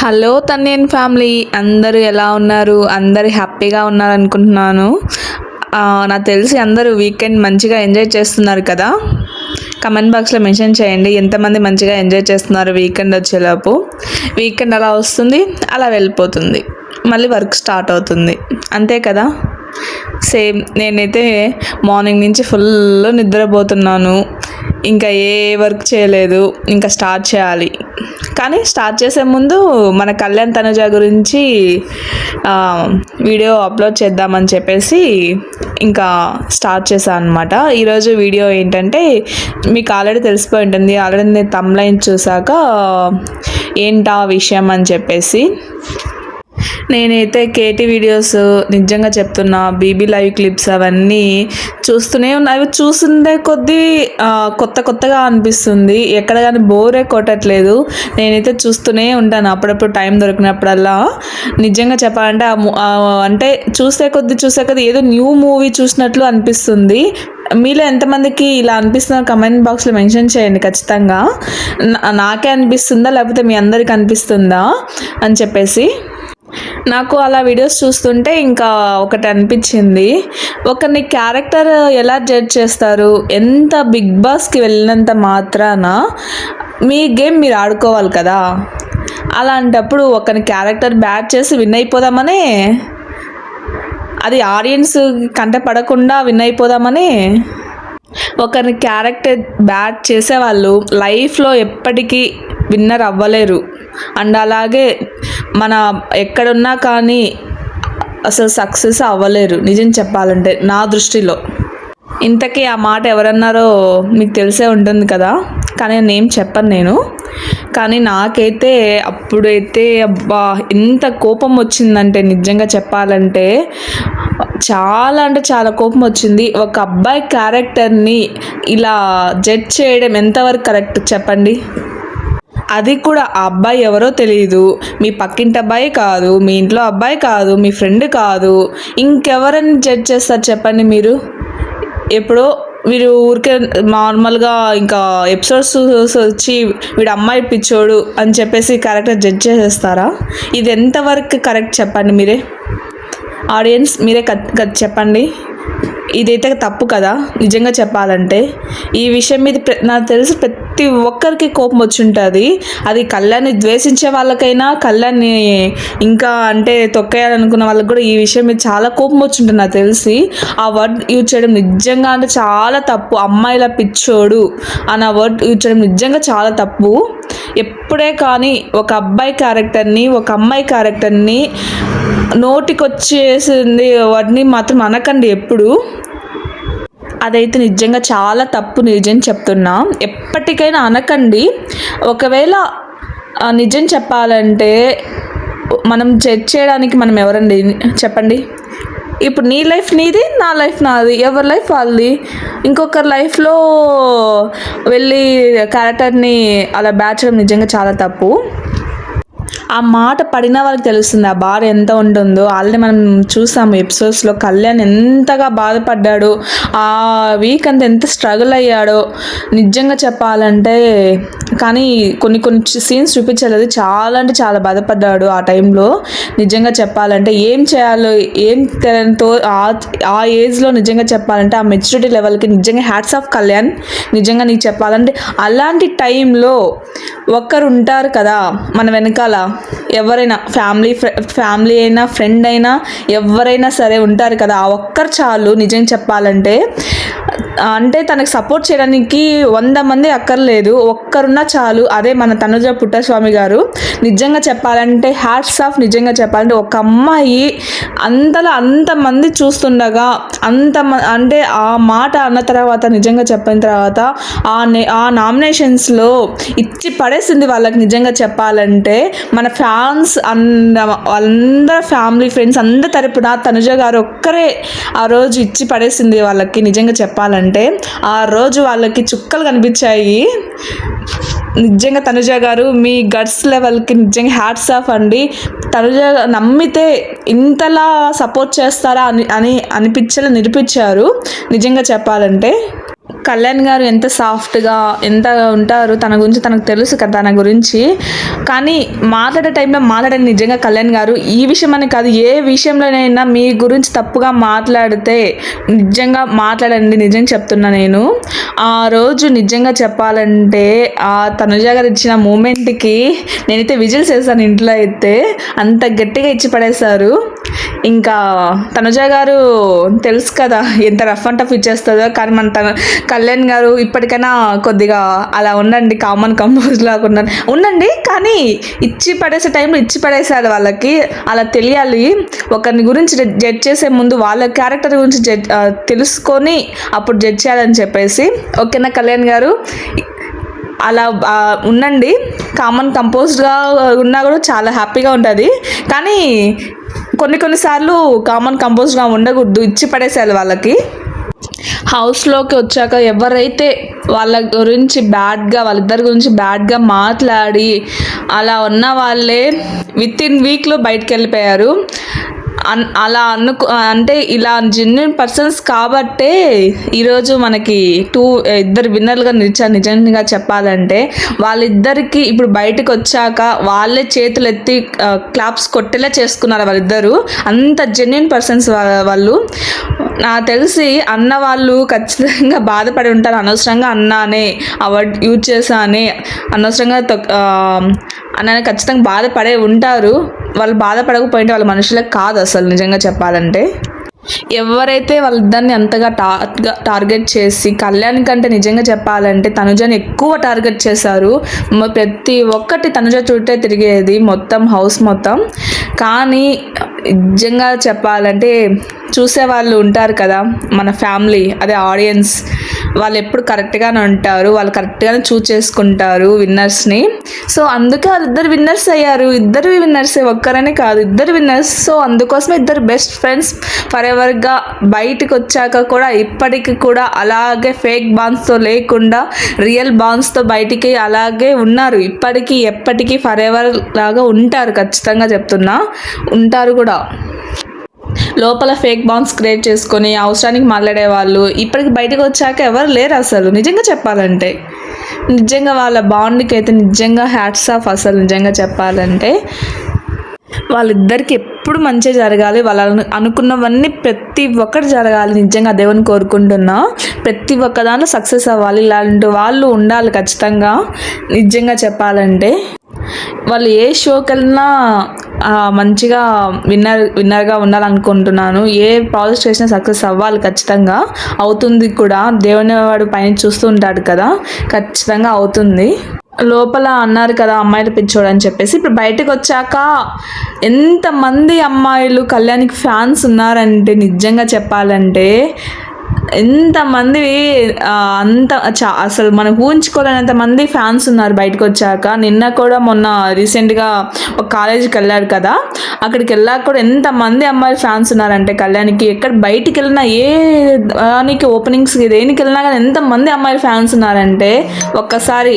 Hello తన్నేన్ family, అందరూ ఎలా ఉన్నారు? అందరూ హ్యాపీగా ఉన్నారనుకుంటున్నాను. నాకు తెలిసి అందరూ వీకెండ్ మంచిగా ఎంజాయ్ చేస్తున్నారు కదా. కమెంట్ బాక్స్లో మెన్షన్ చేయండి ఎంతమంది మంచిగా ఎంజాయ్ చేస్తున్నారు. వీకెండ్ వచ్చేలోపు వీకెండ్ అలా వస్తుంది, అలా వెళ్ళిపోతుంది, మళ్ళీ వర్క్ స్టార్ట్ అవుతుంది, అంతే కదా. సేమ్ నేనైతే మార్నింగ్ నుంచి ఫుల్ నిద్రపోతున్నాను. ఇంకా ఏ వర్క్ చేయలేదు, ఇంకా స్టార్ట్ చేయాలి. కానీ స్టార్ట్ చేసే ముందు మన కళ్యాణ్ తనుజ గురించి వీడియో అప్లోడ్ చేద్దామని చెప్పేసి ఇంకా స్టార్ట్ చేశాను అనమాట. ఈరోజు వీడియో ఏంటంటే మీకు ఆల్రెడీ తెలిసిపోయి ఉంటుంది. ఆల్రెడీ నేను థంబ్నెయిల్ చూసాక ఏంటా విషయం అని చెప్పేసి, నేనైతే కేటీ వీడియోస్ నిజంగా చెప్తున్నా, బీబీ లైవ్ క్లిప్స్ అవన్నీ చూస్తూనే ఉన్నా. అవి చూస్తుండే కొద్దీ కొత్తగా అనిపిస్తుంది. ఎక్కడ కానీ బోరే కొట్టట్లేదు. నేనైతే చూస్తూనే ఉంటాను అప్పుడప్పుడు టైం దొరికినప్పుడల్లా. నిజంగా చెప్పాలంటే అంటే చూసే కొద్దీ ఏదో న్యూ మూవీ చూసినట్లు అనిపిస్తుంది. మీలో ఎంతమందికి ఇలా అనిపిస్తుందో కమెంట్ బాక్స్లో మెన్షన్ చేయండి ఖచ్చితంగా. నాకే అనిపిస్తుందా లేకపోతే మీ అందరికి అనిపిస్తుందా అని చెప్పేసి. నాకు అలా వీడియోస్ చూస్తుంటే ఇంకా ఒకటి అనిపించింది, ఒకరిని క్యారెక్టర్ ఎలా జడ్జ్ చేస్తారు? ఎంత బిగ్ బాస్కి వెళ్ళినంత మాత్రాన మీ గేమ్ మీరు ఆడుకోవాలి కదా. అలాంటప్పుడు ఒకరిని క్యారెక్టర్ బ్యాడ్ చేసి విన్ అయిపోదామని, అది ఆడియన్స్ కంట పడకుండా విన్ అయిపోదామని ఒకరిని క్యారెక్టర్ బ్యాడ్ చేసేవాళ్ళు లైఫ్లో ఎప్పటికీ విన్నర్ అవ్వలేరు. అండ్ అలాగే మన ఎక్కడున్నా కానీ అసలు సక్సెస్ అవ్వలేరు నిజం చెప్పాలంటే నా దృష్టిలో. ఇంతకీ ఆ మాట ఎవరన్నారో మీకు తెలిసే ఉంటుంది కదా, కానీ నేనేం చెప్పను నేను. కానీ నాకైతే అప్పుడైతే అబ్బా ఎంత కోపం వచ్చిందంటే నిజంగా చెప్పాలంటే చాలా అంటే చాలా కోపం వచ్చింది. ఒక అబ్బాయి క్యారెక్టర్ని ఇలా జడ్జ్ చేయడం ఎంతవరకు కరెక్ట్ చెప్పండి. అది కూడా ఆ అబ్బాయి ఎవరో తెలియదు, మీ పక్కింటి అబ్బాయి కాదు, మీ ఇంట్లో అబ్బాయి కాదు, మీ ఫ్రెండ్ కాదు, ఇంకెవరని జడ్జ్ చేస్తారు చెప్పండి మీరు. ఎప్పుడో వీరు ఊరికే నార్మల్గా ఇంకా ఎపిసోడ్స్ వచ్చి వీడు అమ్మాయి పిచ్చోడు అని చెప్పేసి క్యారెక్టర్ జడ్జ్ చేసేస్తారా? ఇది ఎంతవరకు కరెక్ట్ చెప్పండి మీరే, ఆడియన్స్ మీరే చెప్పండి. ఇదైతే తప్పు కదా నిజంగా చెప్పాలంటే. ఈ విషయం మీద నాకు తెలిసి ప్రతి ఒక్కరికి కోపం వచ్చి ఉంటుంది. అది కళ్యాణ్ని ద్వేషించే వాళ్ళకైనా, కళ్యాణ్ని ఇంకా అంటే తొక్కేయాలనుకున్న వాళ్ళకి కూడా ఈ విషయం మీద చాలా కోపం వచ్చి ఉంటుంది నాకు తెలిసి. ఆ వర్డ్ యూజ్ చేయడం నిజంగా అంటే చాలా తప్పు. అమ్మాయిల పిచ్చోడు అన్న వర్డ్ యూజ్ చేయడం నిజంగా చాలా తప్పు. ఎప్పుడే కానీ ఒక అబ్బాయి క్యారెక్టర్ని, ఒక అమ్మాయి క్యారెక్టర్ని నోటికొచ్చేసింది వాటిని మాత్రం అనకండి ఎప్పుడు. అదైతే నిజంగా చాలా తప్పు, నిజం చెప్తున్నా. ఎప్పటికైనా అనకండి. ఒకవేళ నిజం చెప్పాలంటే మనం జడ్జ్ చేయడానికి మనం ఎవరండి చెప్పండి. ఇప్పుడు నీ లైఫ్ నీది, నా లైఫ్ నాది, ఎవరి లైఫ్ వాళ్ళది. ఇంకొకరి లైఫ్లో వెళ్ళి క్యారెక్టర్ని అలా బ్యాడ్ చేయడం నిజంగా చాలా తప్పు. ఆ మాట పడిన వాళ్ళకి తెలుస్తుంది ఆ బాధ ఎంత ఉంటుందో. ఆల్రెడీ మనం చూసాము ఎపిసోడ్స్లో కళ్యాణ్ ఎంతగా బాధపడ్డాడు, ఆ వీక్ అంతా ఎంత స్ట్రగుల్ అయ్యాడో నిజంగా చెప్పాలంటే. కానీ కొన్ని సీన్స్ చూపించలేదు, చాలా అంటే చాలా బాధపడ్డాడు ఆ టైంలో. నిజంగా చెప్పాలంటే ఏం చేయాలో ఏం తెలియతో ఆ ఏజ్లో నిజంగా చెప్పాలంటే ఆ మెచ్యూరిటీ లెవెల్కి నిజంగా హ్యాట్స్ ఆఫ్ కళ్యాణ్. నిజంగా నీకు చెప్పాలంటే అలాంటి టైంలో ఒక్కరు ఉంటారు కదా మన వెనకాల, ఎవరైనా ఫ్యామిలీ అయినా ఫ్రెండ్ అయినా ఎవరైనా సరే ఉంటారు కదా, ఆ ఒక్కరు చాలు నిజం చెప్పాలంటే. అంటే తనకు సపోర్ట్ చేయడానికి 100 మంది అక్కర్లేదు, ఒక్కరున్నా చాలు. అదే మన తనుజ పుట్టస్వామి గారు. నిజంగా చెప్పాలంటే హ్యాట్స్ ఆఫ్. నిజంగా చెప్పాలంటే ఒక అమ్మాయి అంతమంది చూస్తుండగా అంటే ఆ మాట అన్న తర్వాత, నిజంగా చెప్పిన తర్వాత ఆ నామినేషన్స్లో ఇచ్చి పడేసింది వాళ్ళకి. నిజంగా చెప్పాలంటే మన ఫ్యాన్స్ అందరూ ఫ్యామిలీ ఫ్రెండ్స్ అందరి తరపున తనుజ గారు ఒక్కరే ఆ రోజు ఇచ్చి పడేసింది వాళ్ళకి. నిజంగా చెప్పాలంటే ఆ రోజు వాళ్ళకి చుక్కలు కనిపించాయి. నిజంగా తనుజ గారు మీ గట్స్ లెవెల్కి నిజంగా హ్యాట్స్ ఆఫ్ అండి. తనుజ నమ్మితే ఇంతలా సపోర్ట్ చేస్తారా అని నిరూపించారు నిజంగా చెప్పాలంటే. కళ్యాణ్ గారు ఎంత సాఫ్ట్గా ఎంత ఉంటారు, తన గురించి తనకు తెలుసు కదా తన గురించి. కానీ మాట్లాడే టైంలో మాట్లాడండి నిజంగా కళ్యాణ్ గారు. ఈ విషయం అని కాదు, ఏ విషయంలోనైనా మీ గురించి తప్పుగా మాట్లాడితే నిజంగా మాట్లాడండి. నిజంగా చెప్తున్నా నేను. ఆ రోజు నిజంగా చెప్పాలంటే ఆ తనుజ గారు ఇచ్చిన మూమెంట్కి నేనైతే విజిల్స్ వేసాను ఇంట్లో అయితే. అంత గట్టిగా ఇచ్చి పడేశారు. ఇంకా తనుజ గారు తెలుసు కదా ఎంత రఫ్ అండ్ టఫ్ ఇచ్చేస్తుందో. కానీ మన కళ్యాణ్ గారు ఇప్పటికైనా కొద్దిగా అలా ఉండండి, కామన్ కంపోజ్ లాగా ఉండండి. కానీ ఇచ్చి పడేసే టైంలో ఇచ్చి పడేసారు. వాళ్ళకి అలా తెలియాలి. ఒకరిని గురించి జడ్జ్ చేసే ముందు వాళ్ళ క్యారెక్టర్ గురించి తెలుసుకొని అప్పుడు జడ్జ్ చేయాలని చెప్పేసి. ఓకేనా కళ్యాణ్ గారు, అలా ఉండండి. కామన్ కంపోజ్డ్గా ఉన్నా కూడా చాలా హ్యాపీగా ఉంటుంది. కానీ కొన్నిసార్లు కామన్ కంపోజ్డ్గా ఉండకూడదు, ఇచ్చి పడేసేయాలి వాళ్ళకి. హౌస్లోకి వచ్చాక ఎవరైతే వాళ్ళ గురించి బ్యాడ్గా, వాళ్ళిద్దరి గురించి బ్యాడ్గా మాట్లాడి అలా ఉన్న వాళ్ళే విత్ ఇన్ వీక్లో బయటకు వెళ్ళిపోయారు. అలా అంటే ఇలా జెన్యున్ పర్సన్స్ కాబట్టే ఈరోజు మనకి ఇద్దరు విన్నర్లుగా నిలిచారు. నిజంగా చెప్పాలంటే వాళ్ళిద్దరికి ఇప్పుడు బయటకు వచ్చాక వాళ్ళే చేతులు ఎత్తి క్లాప్స్ కొట్టేలా చేసుకున్నారు వాళ్ళిద్దరు. అంత జెన్యున్ పర్సన్స్ వాళ్ళు. నాకు తెలిసి అన్న వాళ్ళు ఖచ్చితంగా బాధపడి ఉంటారు. అనవసరంగా అన్నానే ఆ వర్డ్ యూజ్ చేసానే, అనవసరంగా అన్ననే ఖచ్చితంగా బాధపడే ఉంటారు. వాళ్ళు బాధపడకపోయింటే వాళ్ళ మనుషులకు కాదు అసలు నిజంగా చెప్పాలంటే. ఎవరైతే వాళ్ళిద్దరిని అంతగా టార్గెట్ చేసి, కళ్యాణ్ కంటే నిజంగా చెప్పాలంటే తనుజని ఎక్కువ టార్గెట్ చేశారు. ప్రతి ఒక్కటి తనుజ చుట్టే తిరిగేది మొత్తం హౌస్ మొత్తం. కానీ నిజంగా చెప్పాలంటే చూసేవాళ్ళు ఉంటారు కదా మన ఫ్యామిలీ, అదే ఆడియన్స్, వాళ్ళు ఎప్పుడు కరెక్ట్గానే ఉంటారు. వాళ్ళు కరెక్ట్గానే చూస్ చేసుకుంటారు విన్నర్స్ని. సో అందుకే వాళ్ళిద్దరు విన్నర్స్ అయ్యారు. ఇద్దరు విన్నర్సే, ఒక్కరనే కాదు, ఇద్దరు విన్నర్స్. సో అందుకోసమే ఇద్దరు బెస్ట్ ఫ్రెండ్స్ ఫర్ ఎవర్గా బయటకు వచ్చాక కూడా ఇప్పటికి కూడా అలాగే ఫేక్ బాండ్స్తో లేకుండా రియల్ బాండ్స్తో బయటికి అలాగే ఉన్నారు. ఇప్పటికీ ఎప్పటికీ ఫర్ ఎవర్ లాగా ఉంటారు. ఖచ్చితంగా చెప్తున్నా, ఉంటారు కూడా. లోపల ఫేక్ బాండ్స్ క్రియేట్ చేసుకొని అవసరానికి మాట్లాడే వాళ్ళు ఇప్పటికి బయటకు వచ్చాక ఎవరు లేరు అసలు నిజంగా చెప్పాలంటే. నిజంగా వాళ్ళ బాండ్కి అయితే నిజంగా హ్యాట్స్ ఆఫ్ అసలు నిజంగా చెప్పాలంటే. వాళ్ళిద్దరికి ఎప్పుడు మంచిగా జరగాలి, వాళ్ళు అనుకున్నవన్నీ ప్రతి ఒక్కటి జరగాలి. నిజంగా దేవుని కోరుకుంటున్నా. ప్రతి ఒక్క దాంట్లో సక్సెస్ అవ్వాలి. ఇలాంటి వాళ్ళు ఉండాలి ఖచ్చితంగా నిజంగా చెప్పాలంటే. వాళ్ళు ఏ షోకి వెళ్ళినా మంచిగా విన్నర్గా ఉండాలనుకుంటున్నాను. ఏ ప్రాజెక్ట్ చేసినా సక్సెస్ అవ్వాలి, ఖచ్చితంగా అవుతుంది కూడా. దేవుని వాడు పైన చూస్తూ ఉంటాడు కదా, ఖచ్చితంగా అవుతుంది. లోపల అన్నారు కదా అమ్మాయిలు పిచ్చోడు అని చెప్పేసి, ఇప్పుడు బయటకు వచ్చాక ఎంతమంది అమ్మాయిలు కళ్యాణ్కి ఫ్యాన్స్ ఉన్నారంటే నిజంగా చెప్పాలంటే ఎంతమంది అసలు మనం ఊహించుకోలేనంత మంది ఫ్యాన్స్ ఉన్నారు బయటకు వచ్చాక. నిన్న కూడా మొన్న రీసెంట్గా ఒక కాలేజీకి వెళ్ళారు కదా, అక్కడికి వెళ్ళాక కూడా ఎంతమంది అమ్మాయిలు ఫ్యాన్స్ ఉన్నారంటే కళ్యాణ్కి. ఎక్కడ బయటికి వెళ్ళినా, ఏ దానికి ఓపెనింగ్స్కి దేనికి వెళ్ళినా కానీ ఎంతమంది అమ్మాయిలు ఫ్యాన్స్ ఉన్నారంటే ఒక్కసారి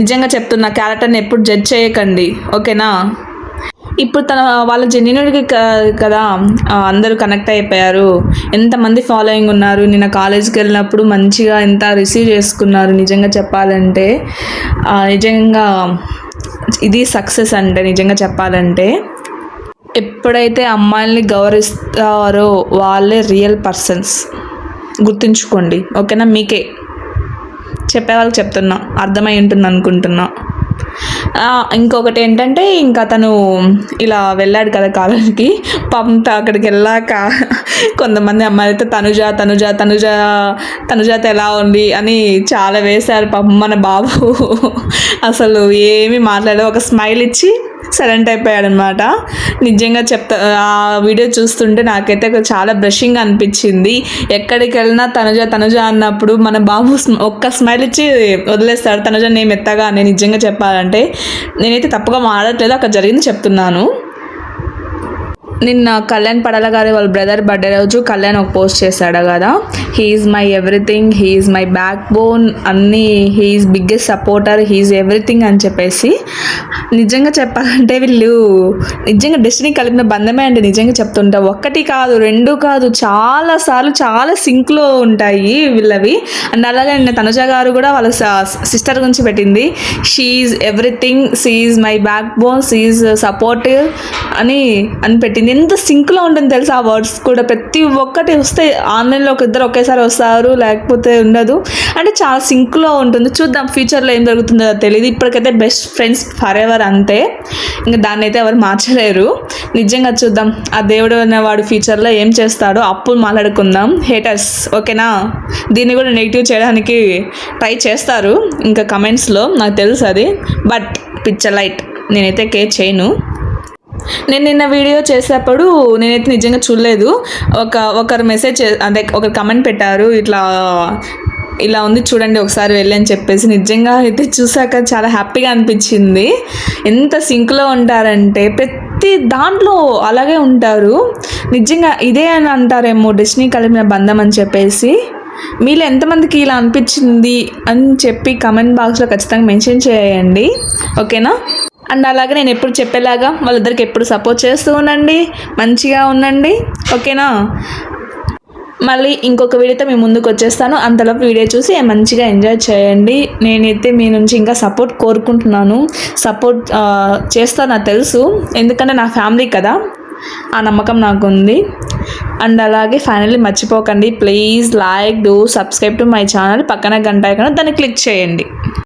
నిజంగా చెప్తున్నా, క్యారెక్టర్ని ఎప్పుడు జడ్జ్ చేయకండి, ఓకేనా. ఇప్పుడు వాళ్ళ జెన్యున్కి కదా అందరూ కనెక్ట్ అయిపోయారు. ఎంతమంది ఫాలోయింగ్ ఉన్నారు. నిన్న కాలేజ్కి వెళ్ళినప్పుడు మంచిగా ఎంత రిసీవ్ చేసుకున్నారు. నిజంగా చెప్పాలంటే నిజంగా ఇది సక్సెస్ అంటే నిజంగా చెప్పాలంటే. ఎప్పుడైతే అమ్మాయిల్ని గౌరవిస్తారో వాళ్ళే రియల్ పర్సన్స్, గుర్తుంచుకోండి, ఓకేనా. మీకే చెప్పే వాళ్ళకి చెప్తున్నా, అర్థమై ఉంటుంది అనుకుంటున్నా. ఇంకొకటి ఏంటంటే, ఇంకా తను ఇలా వెళ్ళాడు కదా కాలేజ్కి. పంత అక్కడికి వెళ్ళాక కొంతమంది అమ్మాయిలతో తనుజాత ఎలా ఉంది అని చాలా వేశారు. పాపం మన బాబు అసలు ఏమీ మాట్లాడలేదు, ఒక స్మైల్ ఇచ్చి సైలెంట్ అయిపోయాడు అనమాట. నిజంగా ఆ వీడియో చూస్తుంటే నాకైతే చాలా బ్రషింగ్ అనిపించింది. ఎక్కడికి వెళ్ళినా తనుజ అన్నప్పుడు మన బాబు ఒక్క స్మైల్ ఇచ్చి వదిలేస్తాడు తనుజ నేమ్ ఎత్తగా. నేను నిజంగా చెప్పాలంటే నేనైతే తప్పుగా మాట్లాడట్లేదు, అక్కడ జరిగింది చెప్తున్నాను. నిన్న కళ్యాణ్ పడాల గారి వాళ్ళ బ్రదర్ బర్త్డే రోజు కళ్యాణ్ ఒక పోస్ట్ చేశాడు కదా, he's my everything, he's my backbone, అన్నీ he's biggest supporter, he's everything అని చెప్పేసి. నిజంగా చెప్పాలంటే వీళ్ళు నిజంగా డెస్టినీ కలిపిన బంధమే అండి. నిజంగా చెప్తుంటా, ఒక్కటి కాదు రెండు కాదు, చాలాసార్లు చాలా సింక్లో ఉంటాయి వీళ్ళవి. అండ్ అలాగే నిన్న తనుజ గారు కూడా వాళ్ళ సిస్టర్ గురించి పెట్టింది, she's everything, she's my backbone, she's supportive అని పెట్టింది. ఎంత సింక్లో ఉంటుంది తెలుసా ఆ వర్డ్స్ కూడా. ప్రతి ఒక్కటి వస్తే ఆన్లైన్లో ఒక ఇద్దరు ఒకేసారి వస్తారు, లేకపోతే ఉండదు. అంటే చాలా సింక్లో ఉంటుంది. చూద్దాం ఫ్యూచర్లో ఏం జరుగుతుందో తెలియదు. ఇప్పటికైతే బెస్ట్ ఫ్రెండ్స్ ఫర్ ఎవర్ అంతే, ఇంకా దాన్ని అయితే ఎవరు మార్చలేరు. నిజంగా చూద్దాం ఆ దేవుడు అనేవాడు ఫ్యూచర్లో ఏం చేస్తాడో అప్పుడు మాట్లాడుకుందాం. హేటర్స్ ఓకేనా, దీన్ని కూడా నెగిటివ్ చేయడానికి ట్రై చేస్తారు ఇంకా కమెంట్స్లో, నాకు తెలుసు అది. బట్ పిచ్చలైట్, నేనైతే కేర్ చేయను. నేను నిన్న వీడియో చేసేటప్పుడు నేనైతే నిజంగా చూడలేదు. ఒకరు మెసేజ్ అదే ఒకరు కమెంట్ పెట్టారు, ఇలా ఉంది చూడండి ఒకసారి వెళ్ళి అని చెప్పేసి. నిజంగా అయితే చూసాక చాలా హ్యాపీగా అనిపించింది. ఎంత సింక్లో ఉంటారంటే ప్రతి దాంట్లో అలాగే ఉంటారు. నిజంగా ఇదే అని అంటారేమో డెస్టినీ కలిపిన బంధం అని చెప్పేసి. మీలో ఎంతమందికి ఇలా అనిపించింది అని చెప్పి కమెంట్ బాక్స్లో ఖచ్చితంగా మెన్షన్ చేయండి, ఓకేనా. అండ్ అలాగే నేను ఎప్పుడు చెప్పేలాగా వాళ్ళిద్దరికి ఎప్పుడు సపోర్ట్ చేస్తూ ఉండండి, మంచిగా ఉండండి, ఓకేనా. మళ్ళీ ఇంకొక వీడియోతో మీ ముందుకు వచ్చేస్తాను. అంతలోపు వీడియో చూసి మంచిగా ఎంజాయ్ చేయండి. నేనైతే మీ నుంచి ఇంకా సపోర్ట్ కోరుకుంటున్నాను. సపోర్ట్ చేస్తాను నాకు తెలుసు, ఎందుకంటే నా ఫ్యామిలీ కదా, ఆ నమ్మకం నాకు ఉంది. అండ్ అలాగే ఫైనల్లీ మర్చిపోకండి, please like, do subscribe to my channel. పక్కన గంట ఐకాన్ దాన్ని క్లిక్ చేయండి.